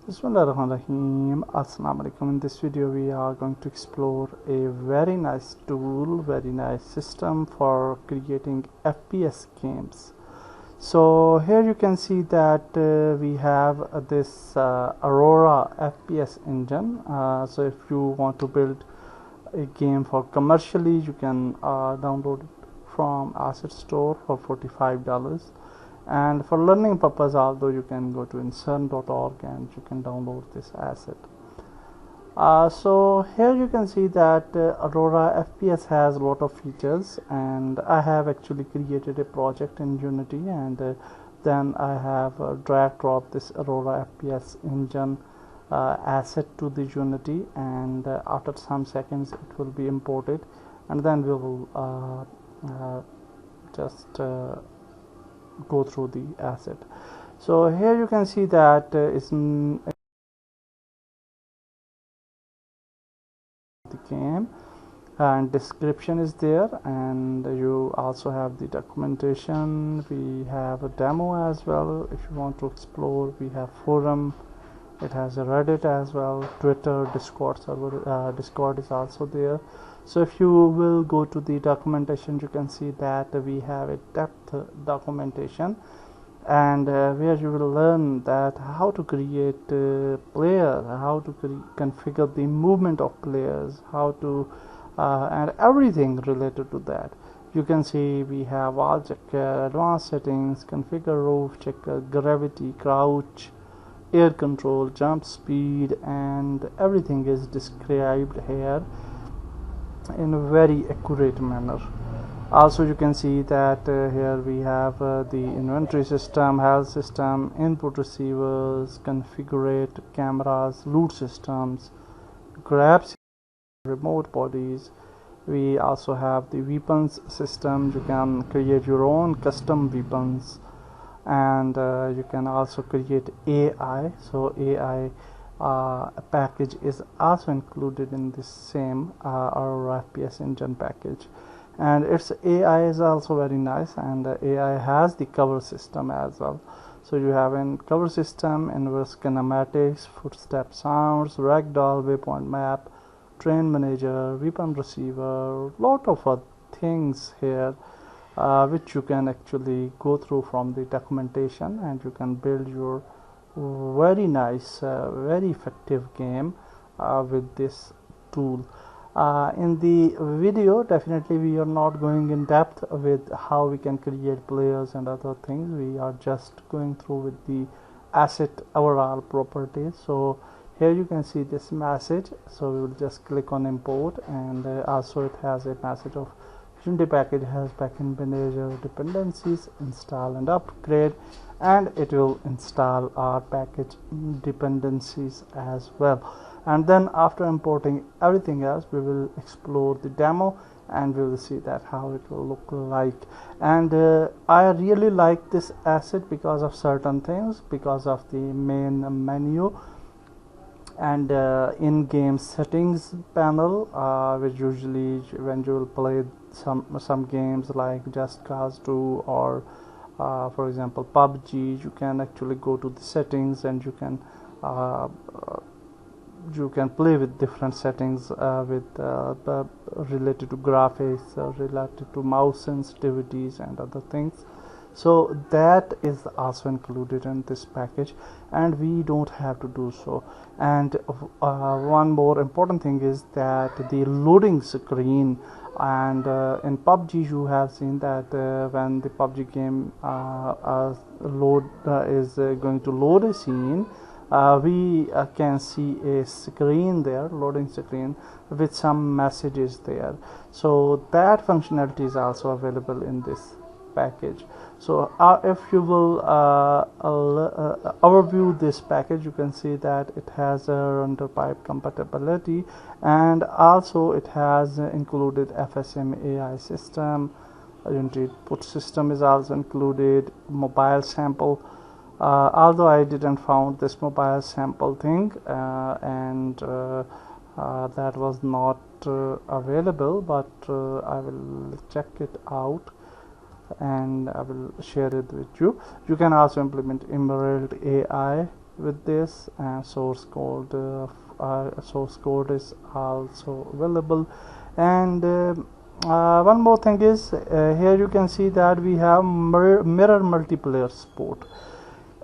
Bismillahirrahmanirrahim. Assalamu alaikum. In this video we are going to explore a very nice tool, very nice system for creating FPS games. So here you can see that we have this Aurora FPS engine. So if you want to build a game for commercially, you can download it from asset store for $45. And for learning purpose, although you can go to incern.org and you can download this asset. So here you can see that Aurora FPS has a lot of features, and I have actually created a project in Unity, and then I have drag drop this Aurora FPS engine asset to the Unity, and after some seconds it will be imported, and then we will just go through the asset. So here you can see that it's the game, and description is there, and you also have the documentation. We have a demo as well. If you want to explore, we have forum, it has a Reddit as well, Twitter, Discord server. Discord is also there. So if you will go to the documentation, you can see that we have a depth documentation, and where you will learn that how to create players, how to configure the movement of players, how to and everything related to that. You can see we have wall checker, advanced settings, configure roof checker, gravity, crouch, air control, jump speed, and everything is described here in a very accurate manner. Also you can see that here we have the inventory system, health system, input receivers, configurate cameras, loot systems, grabs, remote bodies. We also have the weapons system. You can create your own custom weapons, and you can also create AI. So AI package is also included in this same Aurora FPS engine package, and its AI is also very nice, and AI has the cover system as well. So you have a cover system, inverse kinematics, footstep sounds, ragdoll, waypoint map, train manager, weapon receiver, lot of things here which you can actually go through from the documentation, and you can build your very nice, very effective game with this tool. In the video, definitely we are not going in depth with how we can create players and other things. We are just going through with the asset overall properties. So here you can see this message, so we will just click on import, and also it has a message of Unity package has backend manager dependencies, install and upgrade, and it will install our package dependencies as well. And then after importing everything else, we will explore the demo, and we will see that how it will look like. And I really like this asset because of certain things, because of the main menu and in-game settings panel, which usually when you will play some games like Just Cause 2 or for example PUBG, you can actually go to the settings, and you can play with different settings with related to graphics, related to mouse sensitivities and other things. So that is also included in this package, and we don't have to do so. And one more important thing is that the loading screen, and in PUBG you have seen that when the PUBG game is going to load a scene, we can see a screen there, loading screen with some messages there. So that functionality is also available in this package. So if you will overview this package, you can see that it has a render pipe compatibility, and also it has included FSM AI system. Unity input system is also included, mobile sample, although I didn't found this mobile sample thing, and that was not available, but I will check it out and I will share it with you. You can also implement Emerald AI with this, and source code is also available. And one more thing is, here you can see that we have mirror multiplayer support,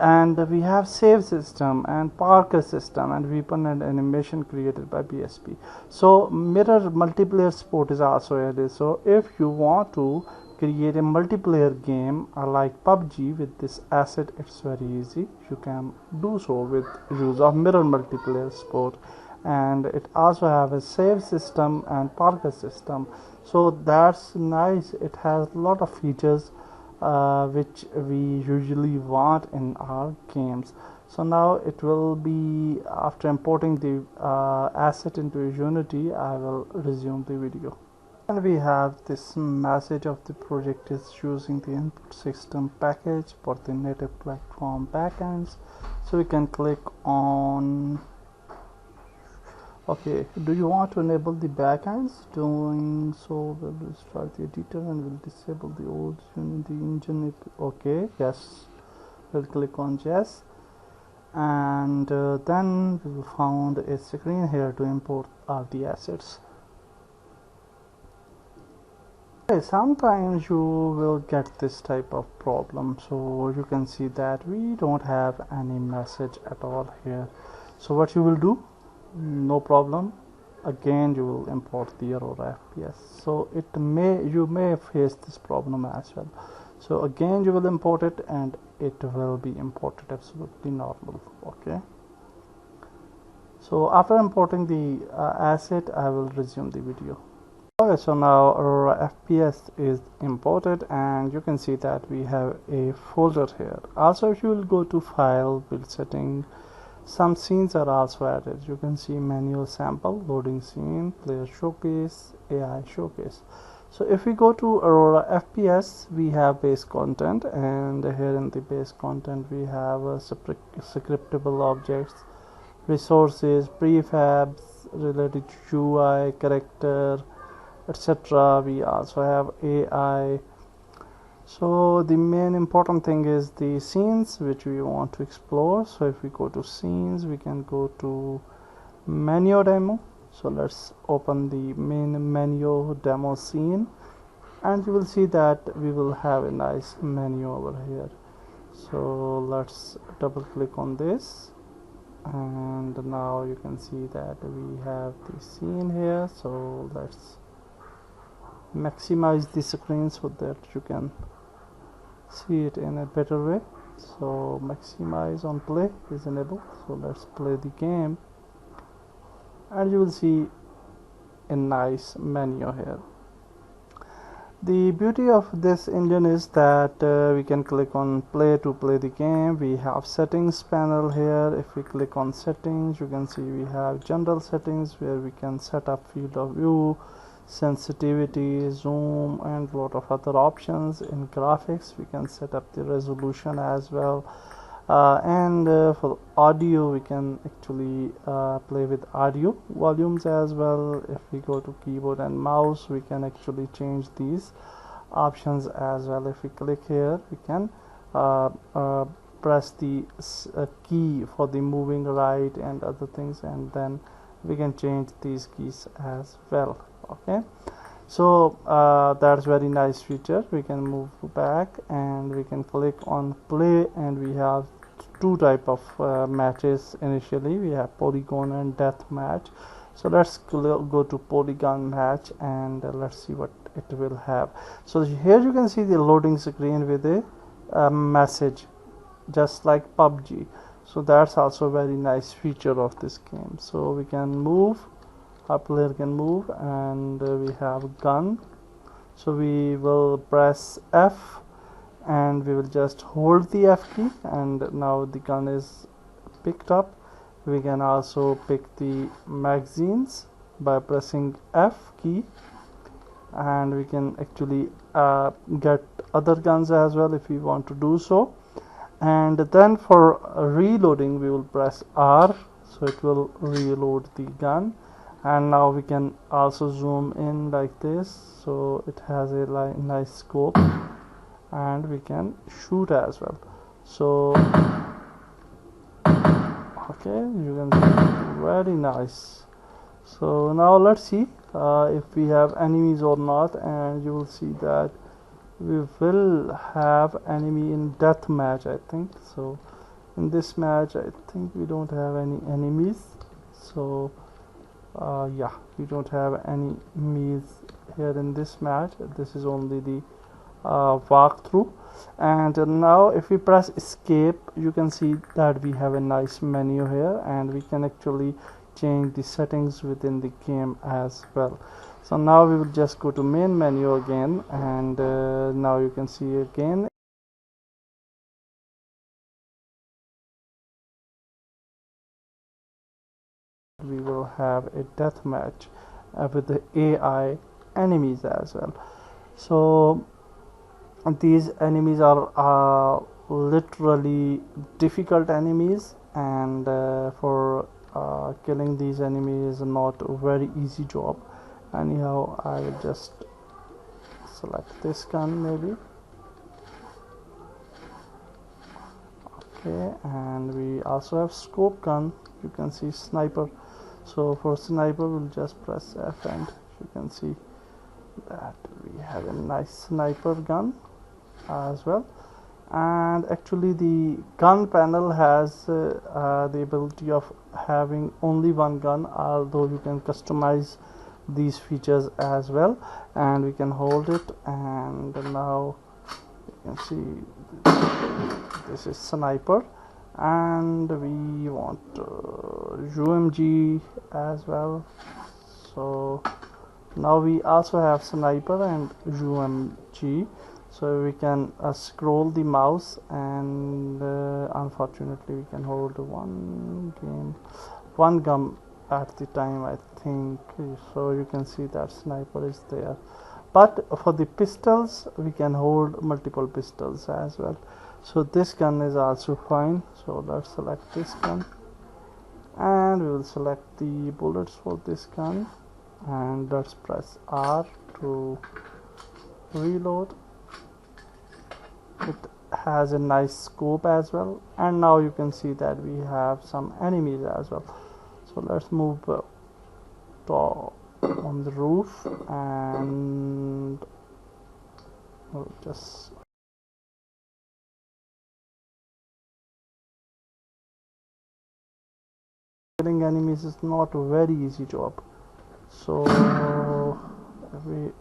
and we have save system and Parker system and weapon and animation created by BSP. So mirror multiplayer support is also added. So if you want to create a multiplayer game like PUBG with this asset, it's very easy. You can do so with use of mirror multiplayer support, and it also have a save system and Parker system. So that's nice. It has a lot of features which we usually want in our games. So now it will be, after importing the asset into Unity, I will resume the video. And we have this message of the project is using the input system package for the native platform backends. So we can click on, okay, do you want to enable the backends? Doing so will restart the editor and will disable the old Unity engine. Okay, yes, we'll click on yes, and then we will found a screen here to import all the assets. Okay, sometimes you will get this type of problem. So you can see that we don't have any message at all here. So what you will do, no problem, again you will import the Aurora FPS. So you may face this problem as well. So again you will import it, and it will be imported absolutely normal. Okay, so after importing the asset, I will resume the video. Okay, so now Aurora FPS is imported, and you can see that we have a folder here. Also, if you will go to file, build setting, some scenes are also added. You can see manual sample, loading scene, player showcase, AI showcase. So if we go to Aurora FPS, we have base content, and here in the base content we have scriptable objects, resources, prefabs related to UI, character, etc. We also have AI. So the main important thing is the scenes which we want to explore. So if we go to scenes, we can go to menu demo. So let's open the main menu demo scene, and you will see that we will have a nice menu over here. So let's double click on this, and now you can see that we have the scene here. So let's maximize the screen so that you can see it in a better way. So maximize on play is enabled. So let's play the game, and you will see a nice menu here. The beauty of this engine is that we can click on play to play the game. We have settings panel here. If we click on settings, you can see we have general settings where we can set up field of view, sensitivity, zoom, and a lot of other options. In graphics we can set up the resolution as well, and for audio we can actually play with audio volumes as well. If we go to keyboard and mouse, we can actually change these options as well. If we click here, we can press the key for the moving right and other things, and then we can change these keys as well. Okay, so that's very nice feature. We can move back and we can click on play, and we have two type of matches. Initially we have polygon and death match. So let's go to polygon match, and let's see what it will have. So here you can see the loading screen with a message, just like PUBG. So that's also a very nice feature of this game. So we can move, our player can move, and we have gun. So we will press F, and we will just hold the F key, and now the gun is picked up. We can also pick the magazines by pressing F key, and we can actually get other guns as well if we want to do so. And then for reloading we will press R, so it will reload the gun. And now we can also zoom in like this, so it has a nice scope, and we can shoot as well. So Okay, you can see, very nice. So now let's see if we have enemies or not, and you will see that we will have enemy in death match, I think. So in this match I think we don't have any enemies, so yeah, we don't have any enemies here in this match. This is only the walkthrough. And now if we press escape, you can see that we have a nice menu here, and we can actually change the settings within the game as well. So now we will just go to main menu again, and now you can see again we will have a death match with the AI enemies as well. So these enemies are literally difficult enemies, and for killing these enemies is not a very easy job. Anyhow, I will just select this gun maybe. Okay, and we also have scope gun. You can see sniper. So for sniper we'll just press F, and you can see that we have a nice sniper gun as well. And actually the gun panel has the ability of having only one gun, although you can customize these features as well. And we can hold it, and now you can see this is sniper, and we want UMG as well. So now we also have sniper and UMG, so we can scroll the mouse, and unfortunately we can hold one gun at the time, I think. So you can see that sniper is there, but for the pistols we can hold multiple pistols as well. So this gun is also fine. So let's select this gun, and we will select the bullets for this gun, and let's press R to reload. It has a nice scope as well, and now you can see that we have some enemies as well. So let's move on the roof, and we'll just killing enemies is not a very easy job. So it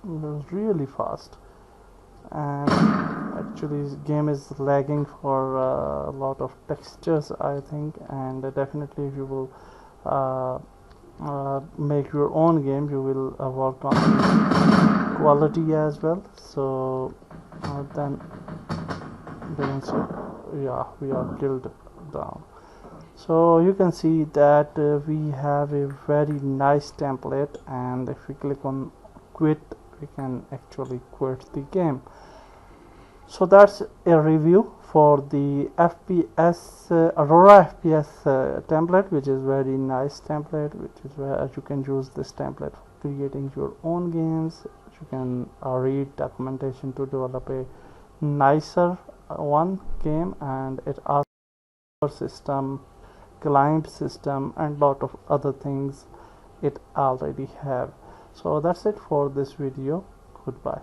was really fast, and actually this game is lagging for a lot of textures, I think. And definitely if you will make your own game, you will work on quality as well. So then yeah, we are killed down. So you can see that we have a very nice template, and if we click on quit, we can actually quit the game. So that's a review for the FPS Aurora FPS template, which is very nice template, which is where you can use this template for creating your own games. You can read documentation to develop a nicer one game, and it also system, client system, and lot of other things it already have. So that's it for this video. Goodbye.